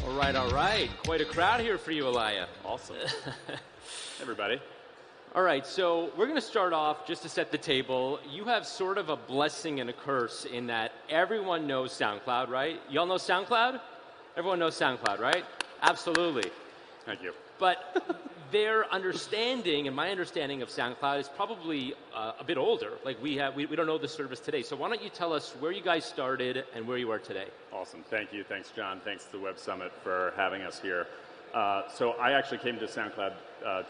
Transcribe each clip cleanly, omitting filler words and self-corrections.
All right. Quite a crowd here for you, Eliah. Awesome. Everybody. All right, so we're going to start off just to set the table. You have sort of a blessing and a curse in that everyone knows SoundCloud, right? Y'all know SoundCloud? Everyone knows SoundCloud, right? Absolutely. Thank you. But their understanding and my understanding of SoundCloud is probably a bit older. Like we don't know the service today. So why don't you tell us where you guys started and where you are today? Awesome. Thank you. Thanks, John. Thanks to the Web Summit for having us here. So I actually came to SoundCloud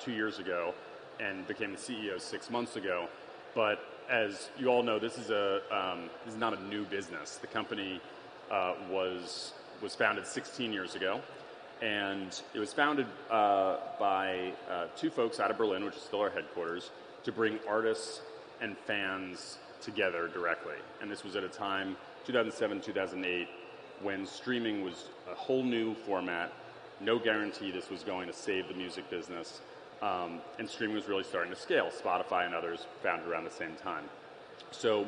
2 years ago and became the CEO 6 months ago. But as you all know, this is not a new business. The company was founded 16 years ago. And it was founded by two folks out of Berlin, which is still our headquarters, to bring artists and fans together directly. And this was at a time, 2007, 2008, when streaming was a whole new format. No guarantee this was going to save the music business. And streaming was really starting to scale. Spotify and others founded around the same time. So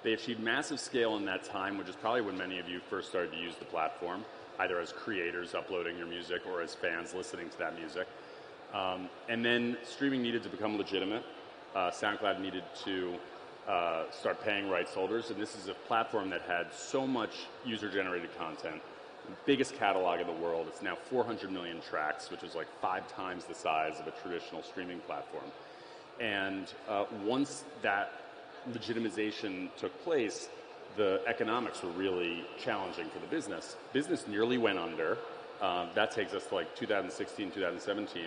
they achieved massive scale in that time, which is probably when many of you first started to use the platform, either as creators uploading your music or as fans listening to that music. And then streaming needed to become legitimate. SoundCloud needed to start paying rights holders. And this is a platform that had so much user-generated content, the biggest catalog in the world. It's now 400 million tracks, which is like 5 times the size of a traditional streaming platform. And once that legitimization took place, the economics were really challenging for the business. Business nearly went under. That takes us to like 2016, 2017.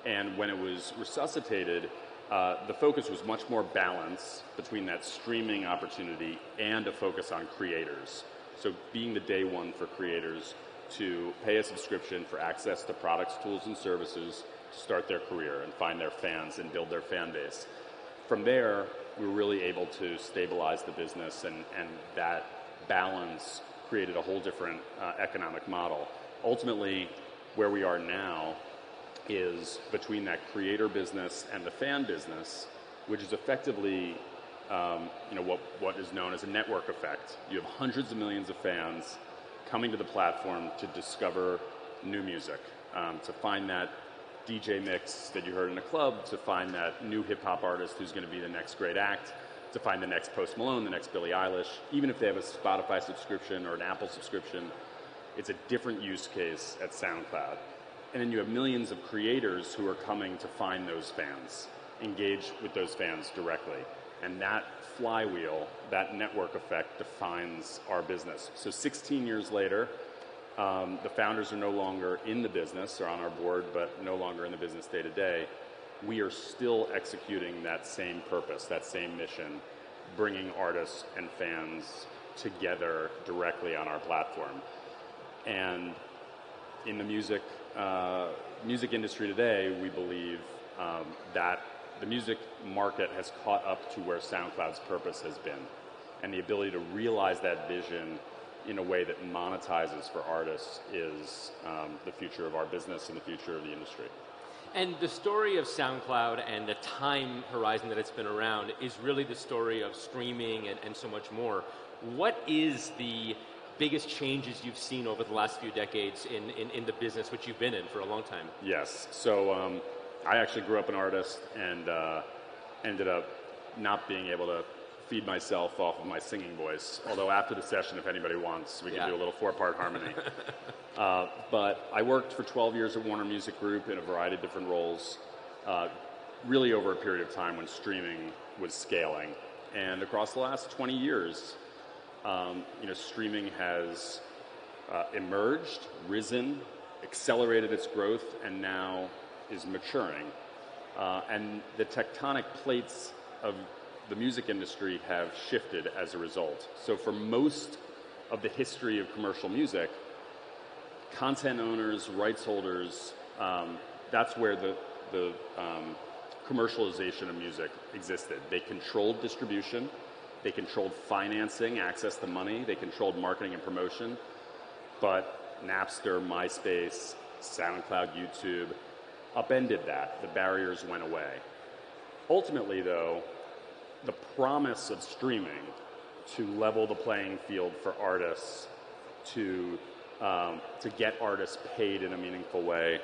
And when it was resuscitated, the focus was much more balance between that streaming opportunity and a focus on creators. So being the day one for creators to pay a subscription for access to products, tools, and services to start their career and find their fans and build their fan base. From there, we were really able to stabilize the business, and that balance created a whole different economic model. Ultimately, where we are now is between that creator business and the fan business, which is effectively what is known as a network effect. You have hundreds of millions of fans coming to the platform to discover new music, to find that DJ mix that you heard in a club, to find that new hip-hop artist who's going to be the next great act, to find the next Post Malone, the next Billie Eilish. Even if they have a Spotify subscription or an Apple subscription, it's a different use case at SoundCloud. And then you have millions of creators who are coming to find those fans, engage with those fans directly. And that flywheel, that network effect defines our business. So 16 years later, the founders are no longer in the business, they're on our board, but no longer in the business day to day. We are still executing that same purpose, that same mission, bringing artists and fans together directly on our platform. And in the music industry today, we believe that the music market has caught up to where SoundCloud's purpose has been, and the ability to realize that vision in a way that monetizes for artists is the future of our business and the future of the industry. And the story of SoundCloud and the time horizon that it's been around is really the story of streaming and so much more. What is the biggest changes you've seen over the last few decades in the business, which you've been in for a long time? Yes. So I actually grew up an artist and ended up not being able to feed myself off of my singing voice. Although after the session, if anybody wants, we can do a little 4-part harmony. But I worked for 12 years at Warner Music Group in a variety of different roles, really over a period of time when streaming was scaling. And across the last 20 years, streaming has emerged, risen, accelerated its growth, and now is maturing. And the tectonic plates of the music industry have shifted as a result. So for most of the history of commercial music, content owners, rights holders, that's where the commercialization of music existed. They controlled distribution, they controlled financing, access to money, they controlled marketing and promotion, but Napster, MySpace, SoundCloud, YouTube upended that. The barriers went away. Ultimately, though, the promise of streaming to level the playing field for artists, to to get artists paid in a meaningful way.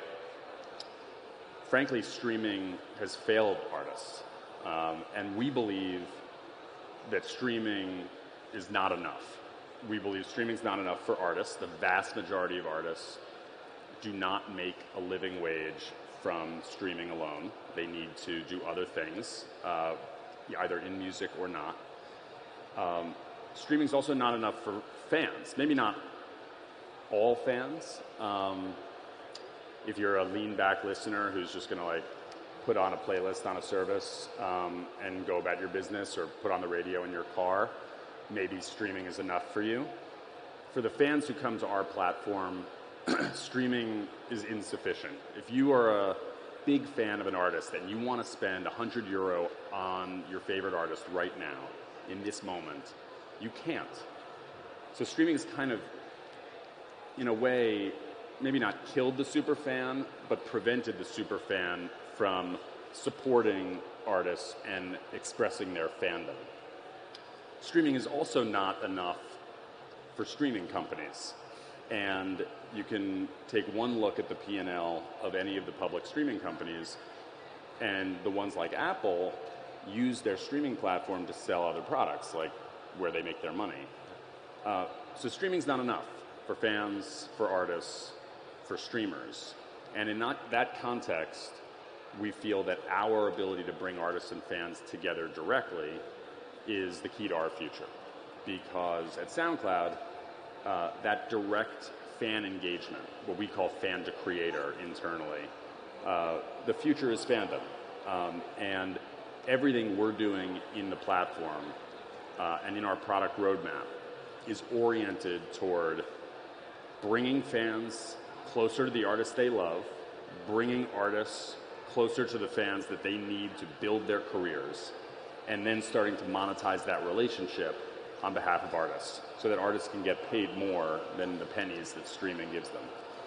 Frankly, streaming has failed artists, and we believe that streaming is not enough. We believe streaming is not enough for artists. The vast majority of artists do not make a living wage from streaming alone. They need to do other things, either in music or not. Streaming is also not enough for fans. Maybe not all fans. If you're a lean-back listener who's just going to put on a playlist on a service and go about your business, or put on the radio in your car, maybe streaming is enough for you. For the fans who come to our platform, streaming is insufficient. If you are a big fan of an artist and you want to spend €100 on your favorite artist right now, in this moment, you can't. So streaming is kind of, in a way, maybe not killed the superfan, but prevented the superfan from supporting artists and expressing their fandom. Streaming is also not enough for streaming companies. And you can take one look at the P&L of any of the public streaming companies, and the ones like Apple use their streaming platform to sell other products, like where they make their money. So streaming's not enough for fans, for artists, for streamers. And in that context, we feel that our ability to bring artists and fans together directly is the key to our future. Because at SoundCloud, that direct fan engagement, what we call fan to creator internally, the future is fandom. And everything we're doing in the platform and in our product roadmap is oriented toward bringing fans closer to the artists they love, bringing artists closer to the fans that they need to build their careers, and then starting to monetize that relationship on behalf of artists, so that artists can get paid more than the pennies that streaming gives them,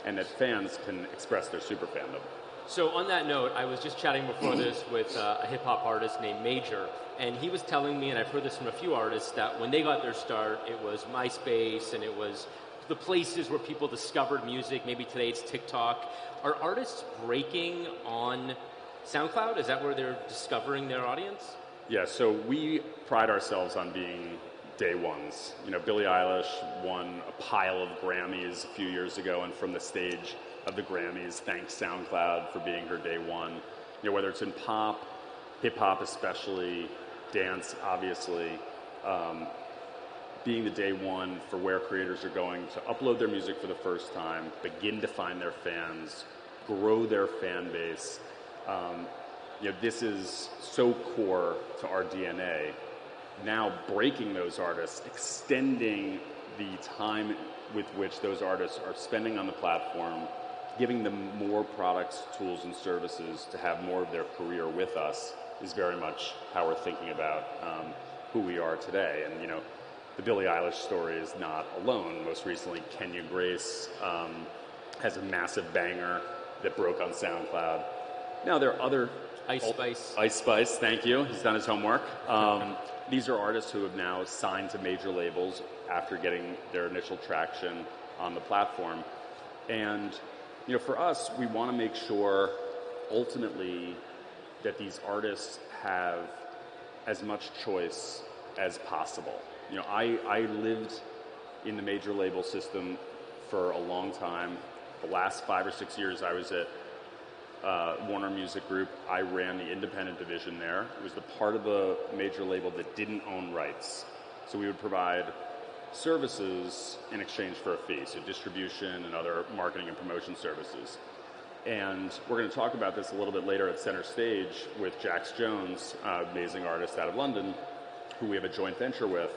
and that fans can express their super fandom. So on that note, I was just chatting before this with a hip-hop artist named Major, and he was telling me, and I've heard this from a few artists, that when they got their start, it was MySpace, and it was the places where people discovered music. Maybe today it's TikTok. Are artists breaking on SoundCloud? Is that where they're discovering their audience? Yeah, so we pride ourselves on being day ones. You know, Billie Eilish won a pile of Grammys a few years ago, and from the stage of the Grammys thanked SoundCloud for being her day one. You know, whether it's in pop, hip hop especially, dance obviously, being the day one for where creators are going to upload their music for the first time, begin to find their fans, grow their fan base. You know, this is so core to our DNA. Now breaking those artists, extending the time with which those artists are spending on the platform, giving them more products, tools, and services to have more of their career with us is very much how we're thinking about who we are today. And, you know, the Billie Eilish story is not alone. Most recently, Kenya Grace has a massive banger that broke on SoundCloud. Now, there are other... Ice Spice. Ice Spice, thank you. He's done his homework. These are artists who have now signed to major labels after getting their initial traction on the platform. And, you know, for us, we want to make sure, ultimately, that these artists have as much choice as possible. You know, I lived in the major label system for a long time. The last 5 or 6 years I was at Warner Music Group. I ran the independent division there. It was the part of the major label that didn't own rights. So we would provide services in exchange for a fee, so distribution and other marketing and promotion services. And we're going to talk about this a little bit later at Center Stage with Jax Jones, amazing artist out of London, who we have a joint venture with.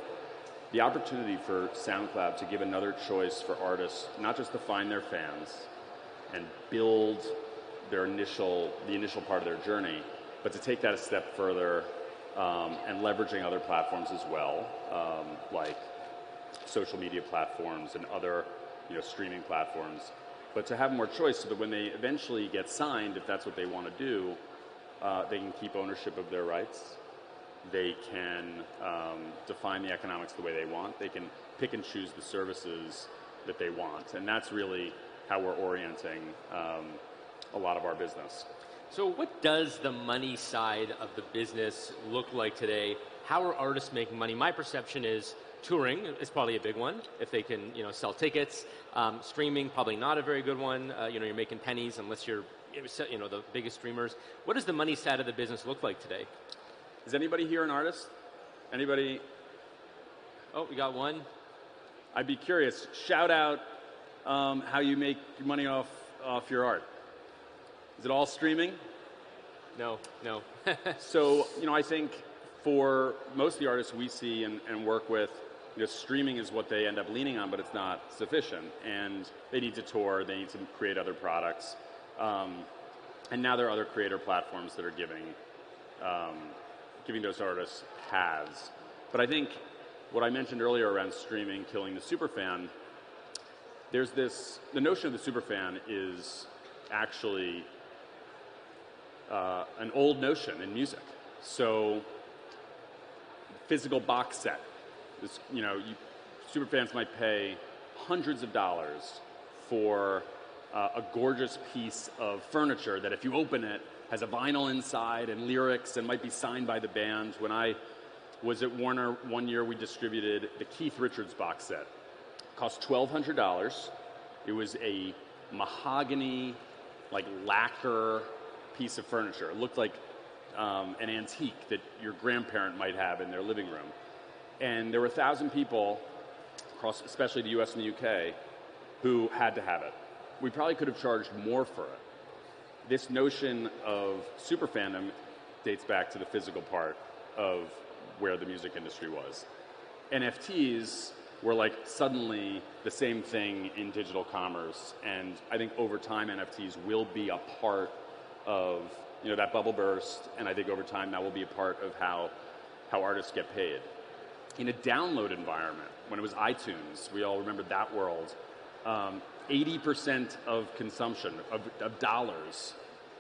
The opportunity for SoundCloud to give another choice for artists, not just to find their fans and build the initial part of their journey, but to take that a step further and leveraging other platforms as well, like social media platforms and other, you know, streaming platforms, but to have more choice so that when they eventually get signed, if that's what they want to do, they can keep ownership of their rights. They can define the economics the way they want. They can pick and choose the services that they want. And that's really how we're orienting a lot of our business. So what does the money side of the business look like today? How are artists making money? My perception is touring is probably a big one if they can, sell tickets. Streaming, probably not a very good one. You're making pennies unless you're, the biggest streamers. What does the money side of the business look like today? Is anybody here an artist? Anybody? Oh, we got one. I'd be curious. Shout out how you make money off your art. Is it all streaming? No. So, I think for most of the artists we see and work with, streaming is what they end up leaning on, but it's not sufficient. And they need to tour, they need to create other products. And now there are other creator platforms that are giving those artists paths. But I think what I mentioned earlier around streaming killing the superfan, the notion of the superfan is actually an old notion in music. So, physical box set. Superfans might pay hundreds of dollars for a gorgeous piece of furniture that, if you open it, has a vinyl inside and lyrics and might be signed by the band. When I was at Warner one year, we distributed the Keith Richards box set. It cost $1,200. It was a mahogany, lacquer piece of furniture. It looked like an antique that your grandparent might have in their living room. And there were 1,000 people across, especially the US and the UK, who had to have it. We probably could have charged more for it. This notion of super fandom dates back to the physical part of where the music industry was. NFTs were suddenly the same thing in digital commerce, and I think over time NFTs will be a part of that bubble burst, and I think over time that will be a part of how artists get paid. In a download environment, when it was iTunes, we all remember that world, 80% of consumption of dollars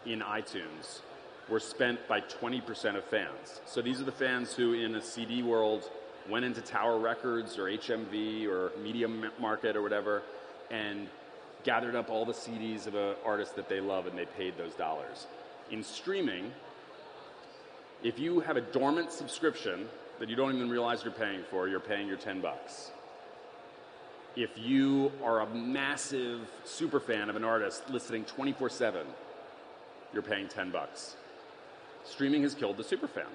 in iTunes were spent by 20% of fans. So these are the fans who, in a CD world, went into Tower Records or HMV or Media Market or whatever and gathered up all the CDs of an artist that they love, and they paid those dollars. In streaming, if you have a dormant subscription that you don't even realize you're paying your $10. If you are a massive super fan of an artist listening 24/7, you're paying $10. Streaming has killed the superfan.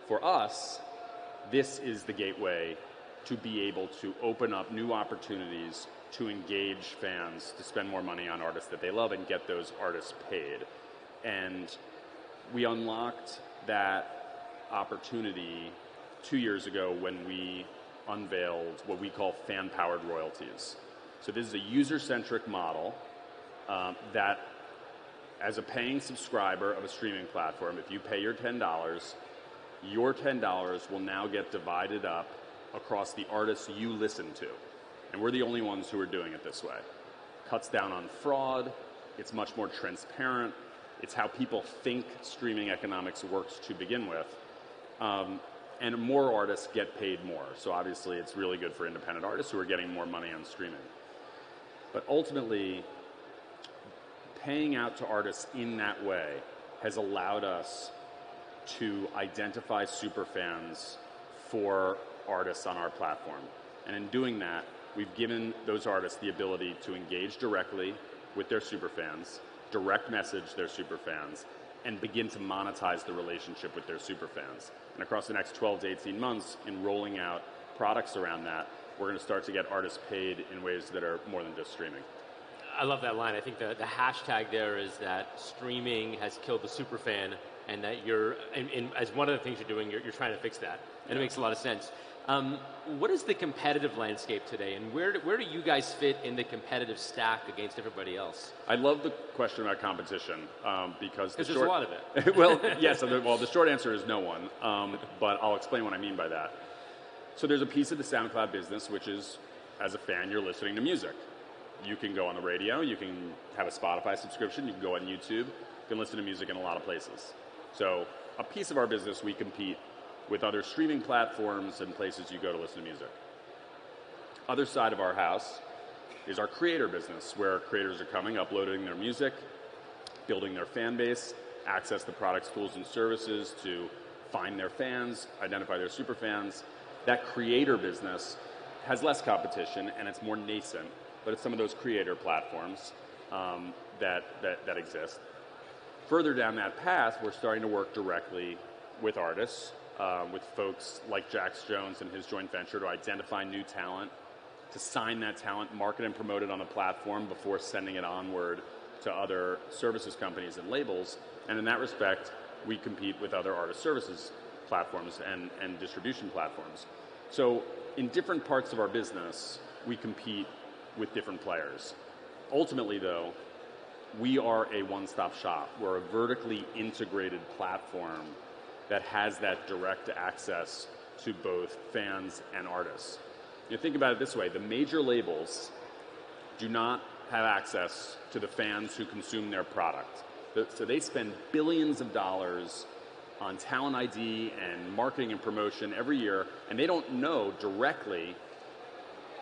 For us, this is the gateway to be able to open up new opportunities to engage fans, to spend more money on artists that they love and get those artists paid. And we unlocked that opportunity 2 years ago when we unveiled what we call fan-powered royalties. So this is a user-centric model that, as a paying subscriber of a streaming platform, if you pay your $10 will now get divided up across the artists you listen to. And we're the only ones who are doing it this way. Cuts down on fraud. It's much more transparent. It's how people think streaming economics works to begin with. And more artists get paid more. So obviously it's really good for independent artists who are getting more money on streaming. But ultimately, paying out to artists in that way has allowed us to identify superfans for artists on our platform. And in doing that, we've given those artists the ability to engage directly with their superfans, direct message their superfans, and begin to monetize the relationship with their superfans. And across the next 12 to 18 months, in rolling out products around that, we're going to start to get artists paid in ways that are more than just streaming. I love that line. I think the hashtag there is that streaming has killed the superfan, and that you're, as one of the things you're doing, you're trying to fix that. And it makes a lot of sense. What is the competitive landscape today, and where do you guys fit in the competitive stack against everybody else? I love the question about competition because there's a lot of it. Well, yes. The short answer is no one, but I'll explain what I mean by that. So there's a piece of the SoundCloud business, which is, as a fan, you're listening to music. You can go on the radio, you can have a Spotify subscription, you can go on YouTube, you can listen to music in a lot of places. So a piece of our business, we compete with other streaming platforms and places you go to listen to music. Other side of our house is our creator business, where creators are coming, uploading their music, building their fan base, access the products, tools, and services to find their fans, identify their super fans. That creator business has less competition and it's more nascent, but it's some of those creator platforms that exist. Further down that path, we're starting to work directly with artists, with folks like Jax Jones and his joint venture to identify new talent, to sign that talent, market and promote it on the platform before sending it onward to other services companies and labels. And in that respect, we compete with other artist services platforms and distribution platforms. So in different parts of our business, we compete with different players. Ultimately, though, we are a one-stop shop. We're a vertically integrated platform that has that direct access to both fans and artists. You think about it this way, the major labels do not have access to the fans who consume their product. So they spend billions of dollars on talent ID and marketing and promotion every year, and they don't know directly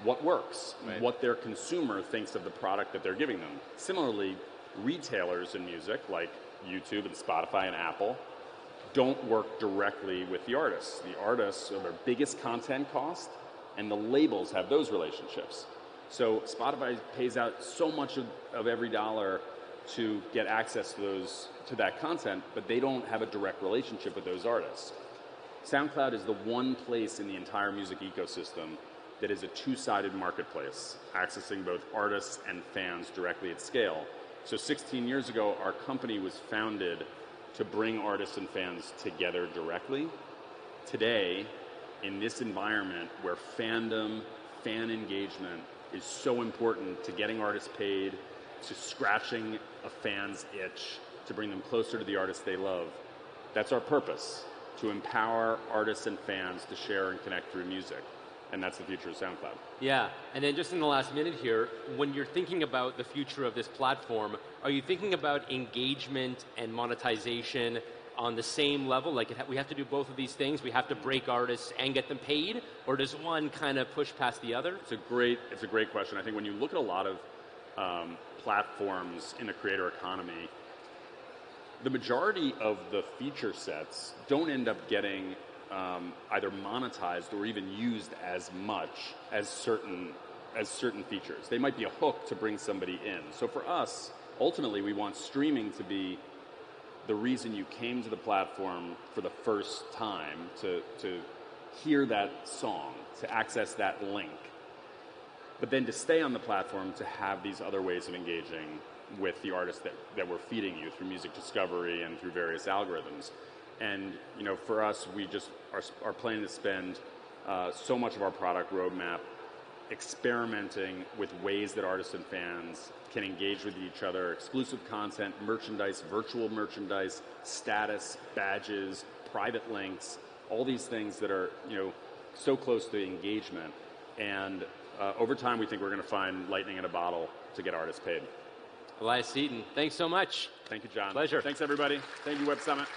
what works, right, what their consumer thinks of the product that they're giving them. Similarly, retailers in music, like YouTube and Spotify and Apple, don't work directly with the artists. The artists are their biggest content cost, and the labels have those relationships. So Spotify pays out so much of every dollar to get access to that content, but they don't have a direct relationship with those artists. SoundCloud is the one place in the entire music ecosystem that is a two-sided marketplace, accessing both artists and fans directly at scale. So 16 years ago, our company was founded to bring artists and fans together directly. Today, in this environment where fandom, fan engagement is so important to getting artists paid, to scratching a fan's itch, to bring them closer to the artists they love, that's our purpose, to empower artists and fans to share and connect through music. And that's the future of SoundCloud. Yeah, and then just in the last minute here, when you're thinking about the future of this platform, are you thinking about engagement and monetization on the same level? Like we have to do both of these things? We have to break artists and get them paid? Or does one kind of push past the other? It's a great question. I think when you look at a lot of platforms in the creator economy, the majority of the feature sets don't end up getting either monetized or even used as much as certain features. They might be a hook to bring somebody in. So for us, ultimately, we want streaming to be the reason you came to the platform for the first time, to hear that song, to access that link. But then to stay on the platform, to have these other ways of engaging with the artists that we're feeding you through music discovery and through various algorithms. And for us, we just are planning to spend so much of our product roadmap experimenting with ways that artists and fans can engage with each other, exclusive content, merchandise, virtual merchandise, status, badges, private links, all these things that are so close to engagement. And over time, we think we're going to find lightning in a bottle to get artists paid. Eliah Seton, thanks so much. Thank you, John. Pleasure. Thanks, everybody. Thank you, Web Summit.